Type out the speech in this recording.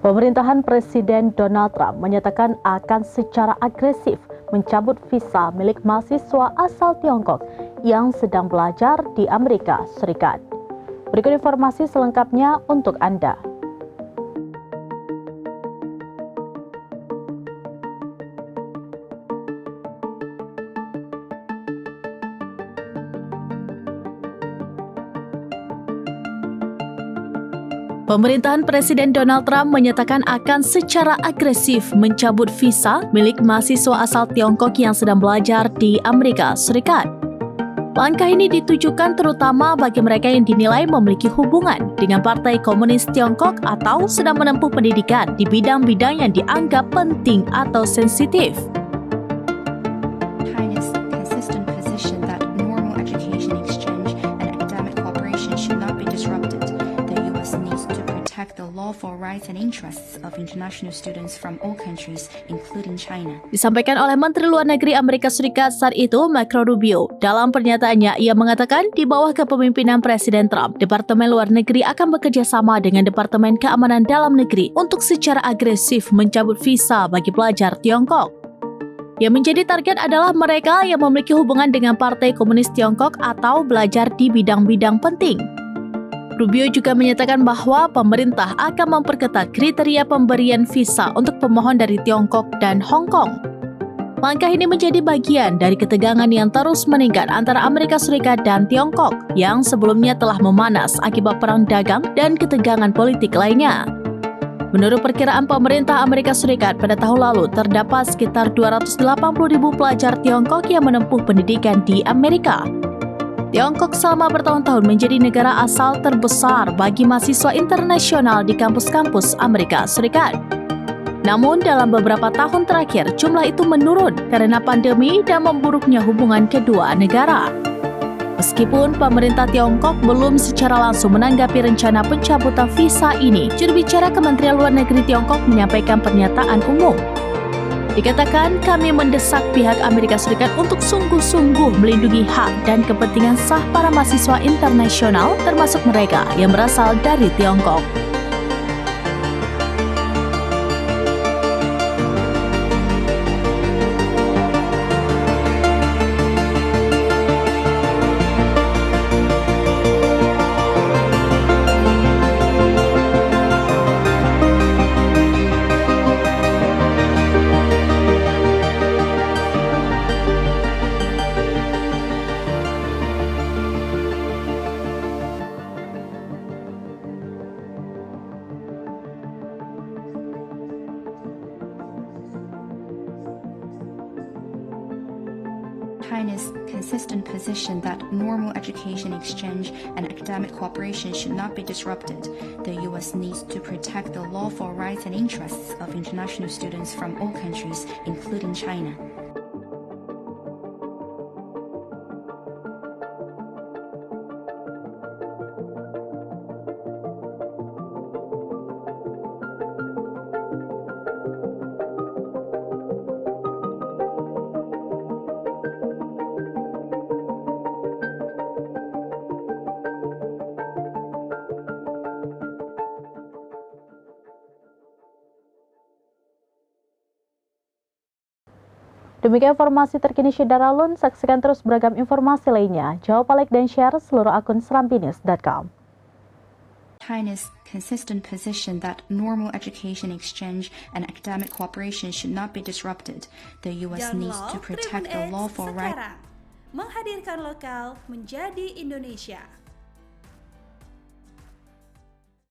Pemerintahan Presiden Donald Trump menyatakan akan secara agresif mencabut visa milik mahasiswa asal Tiongkok yang sedang belajar di Amerika Serikat. Berikut informasi selengkapnya untuk Anda. Pemerintahan Presiden Donald Trump menyatakan akan secara agresif mencabut visa milik mahasiswa asal Tiongkok yang sedang belajar di Amerika Serikat. Langkah ini ditujukan terutama bagi mereka yang dinilai memiliki hubungan dengan Partai Komunis Tiongkok atau sedang menempuh pendidikan di bidang-bidang yang dianggap penting atau sensitif. China's consistent position that normal education exchange and academic cooperation should not be disrupted. The U.S. needs to protect the lawful rights and interests of international students from all countries, including China. Disampaikan oleh Menteri Luar Negeri Amerika Serikat saat itu, Marco Rubio. Dalam pernyataannya, ia mengatakan di bawah kepemimpinan Presiden Trump, Departemen Luar Negeri akan bekerja sama dengan Departemen Keamanan Dalam Negeri untuk secara agresif mencabut visa bagi pelajar Tiongkok. Yang menjadi target adalah mereka yang memiliki hubungan dengan Partai Komunis Tiongkok atau belajar di bidang-bidang penting. Rubio juga menyatakan bahwa pemerintah akan memperketat kriteria pemberian visa untuk pemohon dari Tiongkok dan Hong Kong. Langkah ini menjadi bagian dari ketegangan yang terus meningkat antara Amerika Serikat dan Tiongkok yang sebelumnya telah memanas akibat perang dagang dan ketegangan politik lainnya. Menurut perkiraan pemerintah Amerika Serikat, pada tahun lalu terdapat sekitar 280.000 pelajar Tiongkok yang menempuh pendidikan di Amerika. Tiongkok selama bertahun-tahun menjadi negara asal terbesar bagi mahasiswa internasional di kampus-kampus Amerika Serikat. Namun dalam beberapa tahun terakhir, jumlah itu menurun karena pandemi dan memburuknya hubungan kedua negara. Meskipun pemerintah Tiongkok belum secara langsung menanggapi rencana pencabutan visa ini, juru bicara Kementerian Luar Negeri Tiongkok menyampaikan pernyataan umum. Dikatakan, kami mendesak pihak Amerika Serikat untuk sungguh-sungguh melindungi hak dan kepentingan sah para mahasiswa internasional, termasuk mereka yang berasal dari Tiongkok. China's consistent position that normal education exchange and academic cooperation should not be disrupted. The U.S. needs to protect the lawful rights and interests of international students from all countries, including China. Demikian informasi terkini Syederalun, saksikan terus beragam informasi lainnya. Jawab, like, dan share seluruh akun serambinews.com. China's consistent position that normal education exchange and academic cooperation should not be disrupted. The U.S. needs to protect the lawful rights. Menghadirkan lokal menjadi Indonesia.